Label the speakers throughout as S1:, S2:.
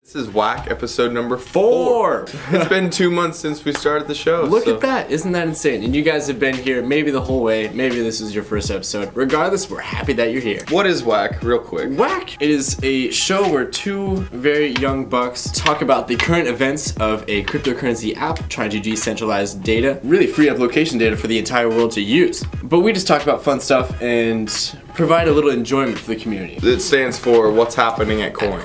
S1: This is WHAC episode number 4. It's been 2 months since we started the show.
S2: Look at that. Isn't that insane? And you guys have been here maybe the whole way. Maybe this is your first episode. Regardless, we're happy that you're here.
S1: What is WHAC, real quick?
S2: WHAC is a show where two very young bucks talk about the current events of a cryptocurrency app trying to decentralize data, really free up location data for the entire world to use. But we just talk about fun stuff and provide a little enjoyment for the community.
S1: It stands for What's Happening at Coin.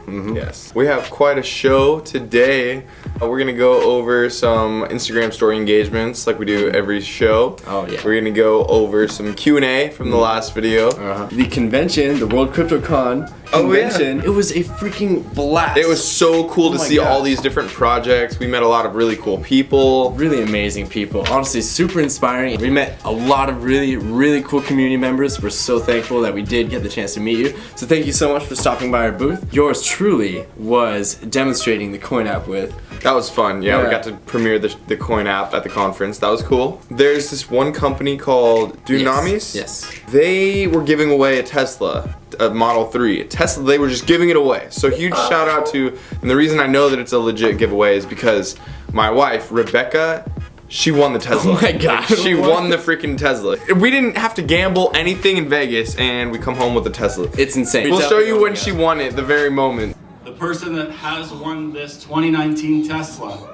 S1: Mm-hmm. Yes. We have quite a show today. We're gonna go over some Instagram story engagements like we do every show.
S2: Oh yeah.
S1: We're gonna go over some Q&A from the last video.
S2: The convention, the World CryptoCon convention, it was a freaking blast.
S1: It was so cool to see all these different projects. We met a lot of really cool people.
S2: Really amazing people. Honestly, super inspiring. We met a lot of really cool community members. We're so thankful that we did get the chance to meet you. So thank you so much for stopping by our booth. Yours truly was demonstrating the Coin app with.
S1: That was fun. Yeah, we got to premiere the Coin app at the conference. That was cool. There's this one company called Dunamis.
S2: Yes.
S1: They were giving away a Tesla, a Model 3. Tesla, they were just giving it away. So huge shout out to, and the reason I know that it's a legit giveaway is because my wife, Rebecca, she won the Tesla.
S2: Oh my god.
S1: She won the freaking Tesla. We didn't have to gamble anything in Vegas and we come home with a Tesla.
S2: It's insane.
S1: We'll show you when she won it, the very moment.
S3: The person that has won this 2019 Tesla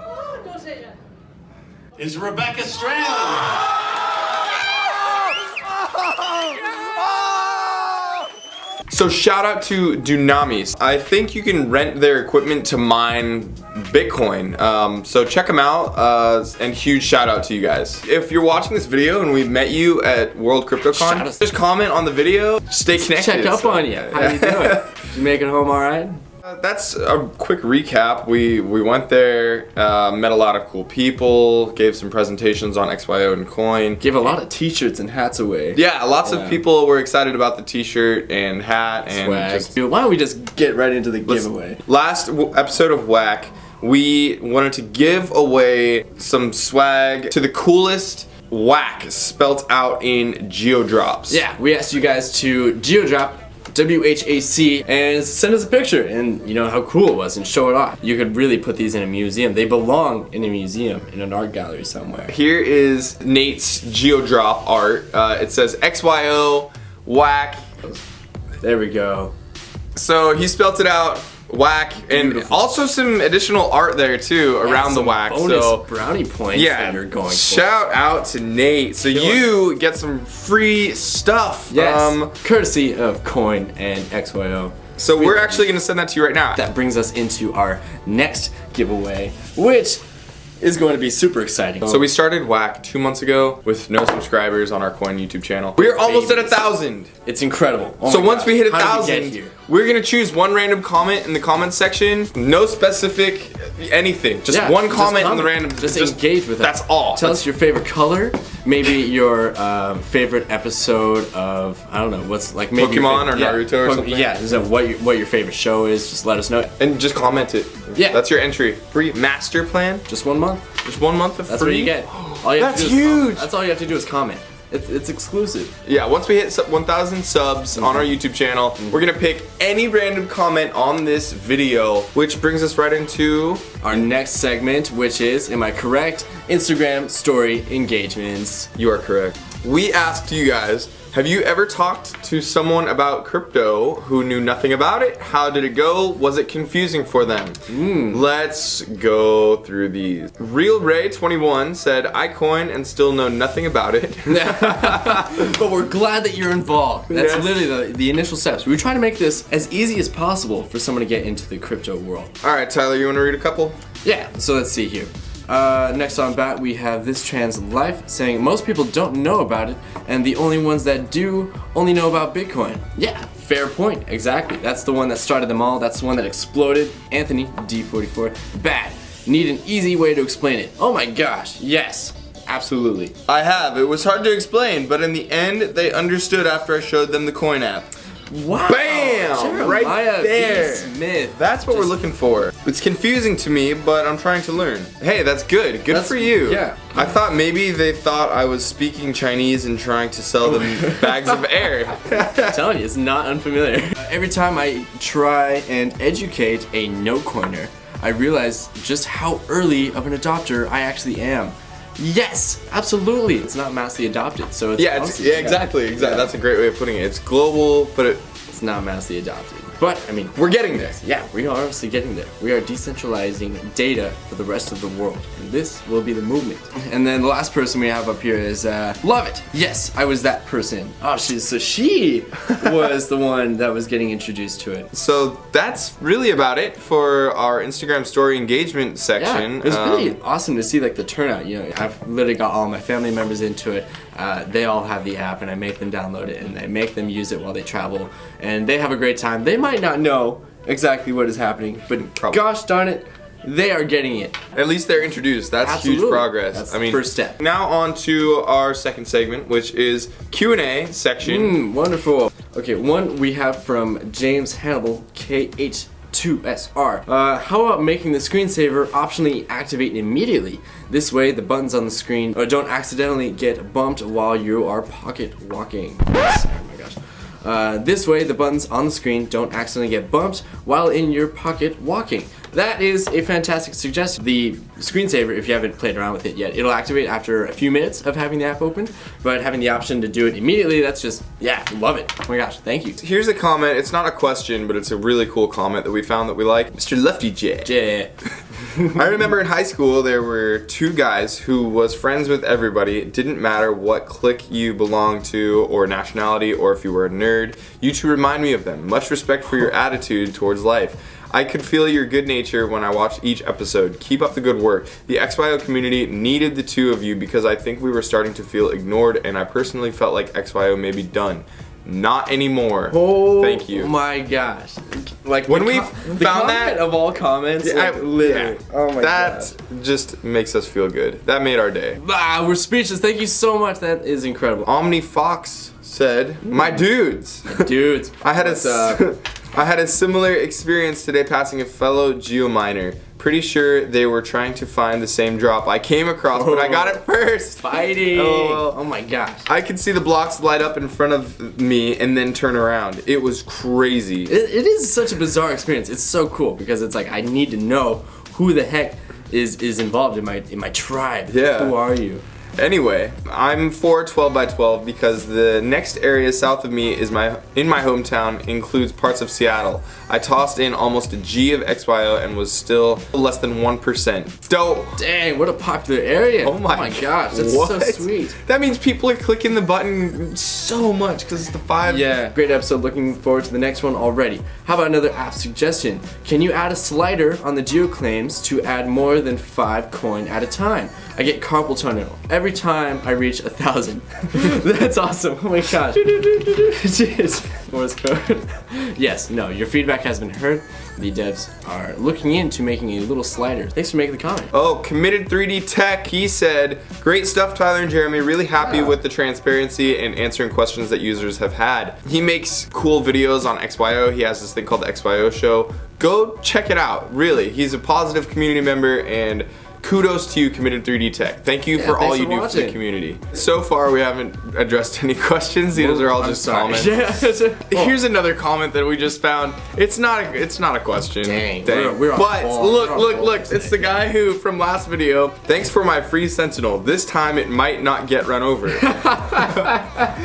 S3: is Rebecca Strand.
S1: So shout out to Dunamis. I think you can rent their equipment to mine Bitcoin. So check them out, and huge shout out to you guys. If you're watching this video and we met you at World CryptoCon, just comment on the video, stay connected.
S2: Check up on you. How you doing? Did you make it home alright?
S1: That's a quick recap. We went there, met a lot of cool people, gave some presentations on XYO and Coin.
S2: Gave a lot of t-shirts and hats away.
S1: Yeah, lots of people were excited about the t-shirt and hat and
S2: swag. Dude, why don't we just get right into the giveaway?
S1: Last episode of WHAC, we wanted to give away some swag to the coolest WHAC spelt out in geodrops.
S2: Yeah, we asked you guys to geodrop WHAC and send us a picture and you know how cool it was and show it off. You could really put these in a museum. They belong in a museum, in an art gallery somewhere. Here
S1: is Nate's geodrop art. It says XYO WHAC.
S2: There we go.
S1: So he spelt it out WHAC, and also some additional art there too around the WHAC.
S2: Bonus brownie points that you're going for.
S1: Shout out to Nate. So you get some free stuff.
S2: Yes. Courtesy of Coin and XYO.
S1: So we're actually gonna send that to you right now.
S2: That brings us into our next giveaway, which is going to be super exciting.
S1: So we started WHAC 2 months ago with no subscribers on our Coin YouTube channel. We're almost at 1,000.
S2: It's incredible.
S1: So once we hit 1,000, we're gonna choose one random comment in the comment section. No specific anything. Just one comment in the random.
S2: Just engage with us.
S1: That's all.
S2: Tell us your favorite color. Maybe your favorite episode of, I don't know, what's like maybe
S1: Pokemon or Naruto or something.
S2: Yeah, what your favorite show is. Just let us know.
S1: And just comment it.
S2: Yeah.
S1: That's your entry. Free master plan.
S2: Just 1 month.
S1: Just 1 month of free.
S2: That's what you get. All you have
S1: That's
S2: to do
S1: huge.
S2: That's all you have to do is comment. It's exclusive.
S1: Yeah, once we hit 1,000 subs on our YouTube channel, we're gonna pick any random comment on this video, which brings us right into
S2: our next segment, which is, am I correct? Instagram story engagements.
S1: You are correct. We asked you guys, have you ever talked to someone about crypto who knew nothing about it? How did it go? Was it confusing for them? Let's go through these. Real Ray 21 said, I coin and still know nothing about it.
S2: But we're glad that you're involved. That's literally the initial steps. We were trying to make this as easy as possible for someone to get into the crypto world.
S1: Alright, Tyler, you want to read a couple?
S2: Yeah, so let's see here. Next on bat, we have This Trans Life saying most people don't know about it, and the only ones that do only know about Bitcoin. Yeah, fair point. Exactly. That's the one that started them all. That's the one that exploded. Anthony D44. Bad. Need an easy way to explain it. Oh my gosh. Yes. Absolutely.
S1: I have. It was hard to explain, but in the end, they understood after I showed them the Coin app.
S2: Wow.
S1: Bam! Right
S2: Jeremiah
S1: there.
S2: B. Smith.
S1: That's what we're looking for. It's confusing to me, but I'm trying to learn. Hey, that's good. Good for you.
S2: Yeah.
S1: I thought maybe they thought I was speaking Chinese and trying to sell them bags of air.
S2: I'm telling you, it's not unfamiliar. Every time I try and educate a no-coiner, I realize just how early of an adopter I actually am. Yes, absolutely. It's not massively adopted, so it's
S1: exactly. That's a great way of putting it. It's global, but
S2: it's not massively adopted. But I mean,
S1: we're getting there.
S2: Yeah, we are obviously getting there. We are decentralizing data for the rest of the world, and this will be the movement. And then the last person we have up here is Love It. Yes, I was that person. Oh, she was the one that was getting introduced to it.
S1: So that's really about it for our Instagram story engagement section.
S2: Yeah, it was really awesome to see like the turnout. You know, I've literally got all my family members into it. They all have the app, and I make them download it, and I make them use it while they travel, and they have a great time. They might not know exactly what is happening, but gosh darn it, they are getting it.
S1: At least they're introduced. That's
S2: Absolutely.
S1: Huge progress.
S2: That's the first step.
S1: Now on to our second segment, which is Q&A section.
S2: Wonderful. Okay, one we have from James Hannibal, KH2SR. How about making the screensaver optionally activate immediately? This way, the buttons on the screen don't accidentally get bumped while you are pocket walking. Yes. Oh my gosh. This way, the buttons on the screen don't accidentally get bumped while in your pocket walking. That is a fantastic suggestion. The screensaver, if you haven't played around with it yet, it'll activate after a few minutes of having the app open, but having the option to do it immediately, that's just, yeah, love it. Oh my gosh, thank you.
S1: Here's a comment. It's not a question, but it's a really cool comment that we found that we like. Mr. Lefty J. I remember in high school there were two guys who was friends with everybody. It didn't matter what clique you belonged to or nationality or if you were a nerd. You two remind me of them. Much respect for your attitude towards life. I could feel your good nature when I watched each episode. Keep up the good work. The XYO community needed the two of you because I think we were starting to feel ignored, and I personally felt like XYO may be done. Not anymore.
S2: Oh,
S1: thank you.
S2: Oh my gosh. Like
S1: when we found that
S2: of all comments, literally. Oh my
S1: gosh. That just makes us feel good. That made our day.
S2: We're speechless. Thank you so much. That is incredible.
S1: Omni Fox said, "My dudes."
S2: Dudes.
S1: I had a similar experience today passing a fellow geominer. Pretty sure they were trying to find the same drop I came across, but I got it first.
S2: Fighting. Oh my gosh.
S1: I could see the blocks light up in front of me and then turn around. It was crazy.
S2: It is such a bizarre experience. It's so cool because it's like I need to know who the heck is involved in my tribe.
S1: Yeah.
S2: Who are you?
S1: Anyway, I'm for 12 by 12 because the next area south of me is in my hometown includes parts of Seattle. I tossed in almost a G of XYO and was still less than 1%. Dope.
S2: Dang, what a popular area.
S1: Oh my
S2: gosh, that's so sweet.
S1: That means people are clicking the button so much because it's the 5.
S2: Yeah, great episode. Looking forward to the next one already. How about another app suggestion? Can you add a slider on the geoclaims to add more than 5 coin at a time? I get carpal tunnel every time I reach 1,000. That's awesome. Oh my gosh. Jeez. Morse code. Yes, no, your feedback has been heard. The devs are looking into making a little slider. Thanks for making the comment.
S1: Oh, Committed 3D Tech, he said, great stuff, Tyler and Jeremy. Really happy with the transparency and answering questions that users have had. He makes cool videos on XYO. He has this thing called the XYO Show. Go check it out, really. He's a positive community member, and kudos to you, Committed 3D Tech. Thank you for all you do for the community. So far, we haven't addressed any questions. These are all just comments. Here's another comment that we just found. It's not a question.
S2: Dang.
S1: We're but look. It's the guy who from last video. Thanks for my free Sentinel. This time it might not get run over.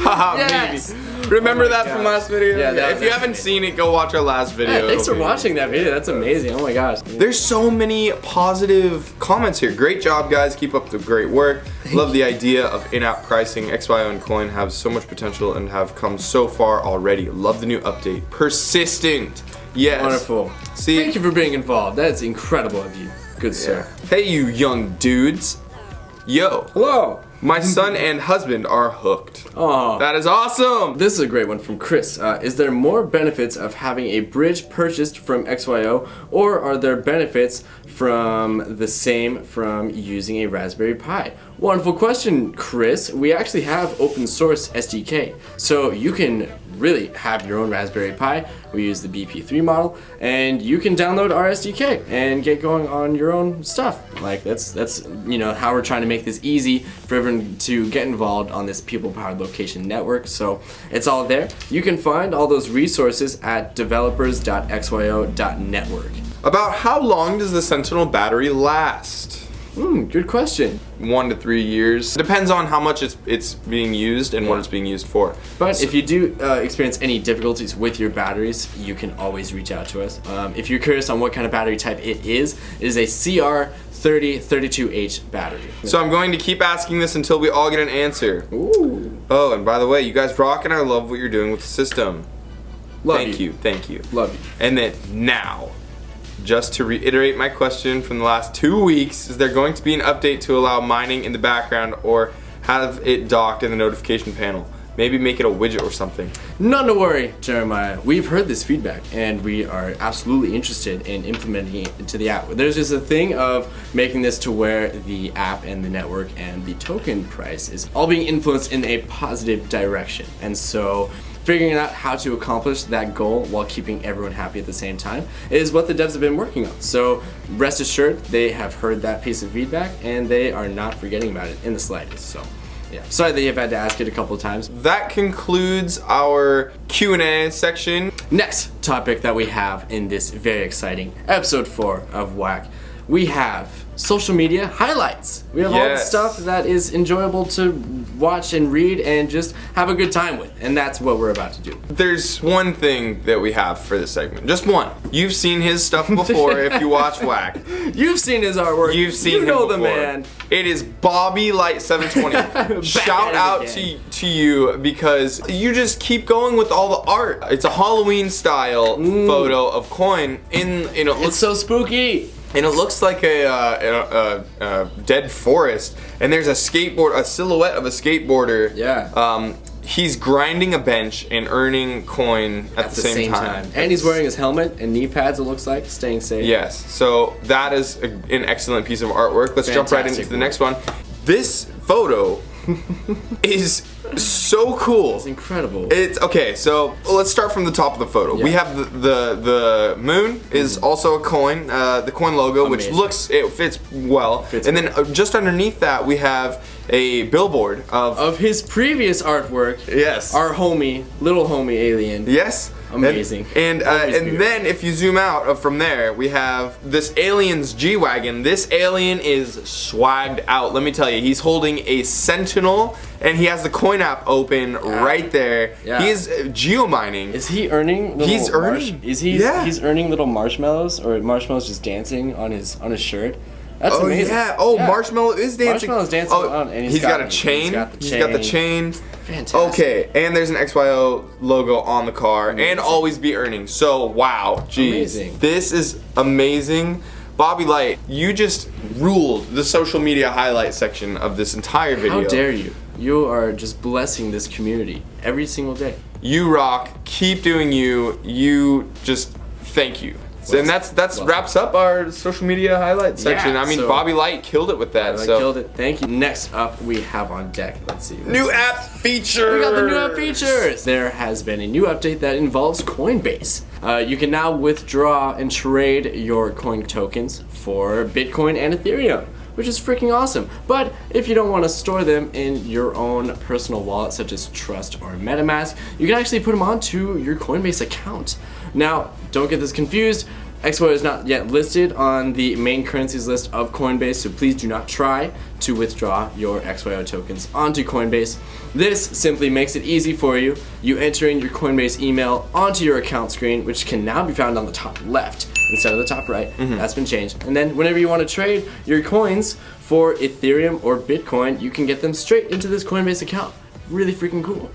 S2: Yes.
S1: Remember that from last video?
S2: Yeah,
S1: if you haven't seen it, go watch our last video.
S2: Yeah, thanks for watching that video. That's amazing. Oh my gosh.
S1: There's so many positive comments here. Great job, guys. Keep up the great work. Love the idea of in-app pricing. XYO and Coin have so much potential and have come so far already. Love the new update. Persistent. Yes.
S2: Wonderful.
S1: See?
S2: Thank you for being involved. That's incredible of you. Good sir.
S1: Hey, you young dudes. Yo.
S2: Hello.
S1: My son and husband are hooked.
S2: Oh,
S1: that is awesome!
S2: This is a great one from Chris. Is there more benefits of having a bridge purchased from XYO, or are there benefits from the same from using a Raspberry Pi? Wonderful question, Chris. We actually have open source SDK, so you can really have your own Raspberry Pi. We use the BP3 model, and you can download our SDK and get going on your own stuff. Like that's how we're trying to make this easy for everyone to get involved on this people-powered location network. So it's all there. You can find all those resources at developers.xyo.network.
S1: About how long does the Sentinel battery last?
S2: Good question.
S1: 1 to 3 years. Depends on how much it's being used and what it's being used for.
S2: But if you do experience any difficulties with your batteries, you can always reach out to us. If you're curious on what kind of battery type it is a CR3032H battery.
S1: So I'm going to keep asking this until we all get an answer.
S2: Ooh.
S1: Oh, and by the way, you guys rock, and I love what you're doing with the system.
S2: Thank you.
S1: Thank you.
S2: Love you.
S1: And then now, just to reiterate my question from the last 2 weeks, is there going to be an update to allow mining in the background or have it docked in the notification panel? Maybe make it a widget or something.
S2: None to worry, Jeremiah. We've heard this feedback and we are absolutely interested in implementing it into the app. There's just a thing of making this to where the app and the network and the token price is all being influenced in a positive direction. And so figuring out how to accomplish that goal while keeping everyone happy at the same time is what the devs have been working on. So rest assured, they have heard that piece of feedback and they are not forgetting about it in the slightest. So yeah, sorry that you've had to ask it a couple of times.
S1: That concludes our Q&A section.
S2: Next topic that we have in this very exciting episode 4 of WHAC, we have social media highlights. We have all the stuff that is enjoyable to watch and read and just have a good time with, and that's what we're about to do.
S1: There's one thing that we have for this segment, just one. You've seen his stuff before if you watch WHAC.
S2: You've seen his artwork.
S1: You've seen him
S2: know the
S1: before.
S2: man.
S1: It is Bobby Light 720. Shout out to you because you just keep going with all the art. It's a Halloween style photo of Coin
S2: It's so spooky.
S1: And it looks like a dead forest. And there's a silhouette of a skateboarder.
S2: Yeah.
S1: He's grinding a bench and earning coin at the same time.
S2: And he's wearing his helmet and knee pads, it looks like, staying safe.
S1: Yes. So that is an excellent piece of artwork. Let's jump right into the next one. This photo is so cool.
S2: It's incredible.
S1: It's okay. So let's start from the top of the photo.
S2: Yeah.
S1: We have the moon is also a coin, the coin logo,
S2: Amazing.
S1: which fits well. And then just underneath that we have a billboard of
S2: his previous artwork.
S1: Yes.
S2: Our little homie alien.
S1: Yes.
S2: Amazing.
S1: And then if you zoom out from there, we have this alien's G-Wagon. This alien is swagged out. Let me tell you, he's holding a Sentinel and he has the coin app open right there. Yeah. He is geomining.
S2: Is he earning little
S1: He's earning?
S2: He's earning little marshmallows, or marshmallows just dancing on his shirt? That's amazing.
S1: Yeah. Oh, yeah. Marshmallow is dancing.
S2: Marshmallow's dancing around, and
S1: he's got a chain. He's got the chain.
S2: Fantastic.
S1: Okay, and there's an XYO logo on the car, and always be earning. So wow, geez,
S2: amazing.
S1: This is amazing. Bobby Light, you just ruled the social media highlight section of this entire video.
S2: How dare you? You are just blessing this community every single day.
S1: You rock. Keep doing you. You just thank you. And that's wraps up our social media highlight section. I mean, so Bobby Light killed it with that.
S2: Killed it. Thank you. Next up, we have on deck. Let's see.
S1: New app features.
S2: We got the new app features. There has been a new update that involves Coinbase. You can now withdraw and trade your coin tokens for Bitcoin and Ethereum, which is freaking awesome. But if you don't want to store them in your own personal wallet, such as Trust or MetaMask, you can actually put them onto your Coinbase account. Now, don't get this confused. XYO is not yet listed on the main currencies list of Coinbase, so please do not try to withdraw your XYO tokens onto Coinbase. This simply makes it easy for you. You enter in your Coinbase email onto your account screen, which can now be found on the top left instead of the top right. That's been changed. And then whenever you want to trade your coins for Ethereum or Bitcoin, you can get them straight into this Coinbase account. Really freaking cool.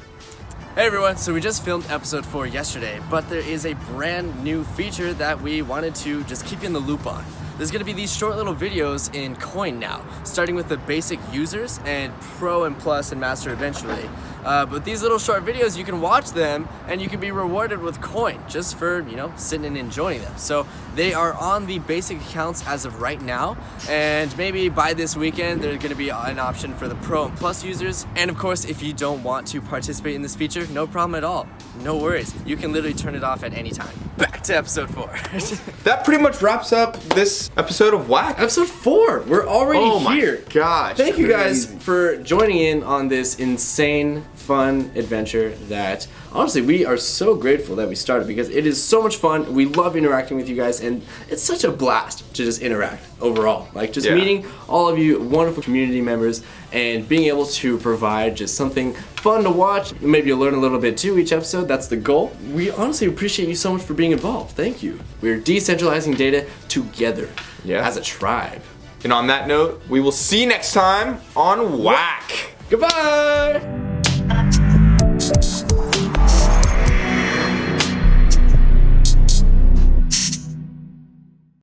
S2: Hey everyone, so we just filmed episode 4 yesterday, but there is a brand new feature that we wanted to just keep you in the loop on. there's gonna be these short little videos in Coin now, starting with the basic users and Pro and Plus and Master eventually. But these little short videos, you can watch them and you can be rewarded with Coin just for, you know, sitting and enjoying them. So they are on the basic accounts as of right now, and maybe by this weekend there's gonna be an option for the Pro and Plus users. And of course, if you don't want to participate in this feature, no problem at all. No worries. You can literally turn it off at any time. Back to episode 4.
S1: That pretty much wraps up this episode of WHAC.
S2: Episode 4. We're already here.
S1: Oh my gosh.
S2: Thank you guys
S1: crazy.
S2: for joining in on this insane, fun adventure that honestly we are so grateful that we started, because it is so much fun. We love interacting with you guys, and it's such a blast to just interact overall. Like just meeting all of you wonderful community members and being able to provide just something fun to watch. Maybe you'll learn a little bit too each episode. That's the goal. We honestly appreciate you so much for being involved. Thank you. We're decentralizing data together as a tribe.
S1: And on that note, we will see you next time on WHAC.
S2: Goodbye!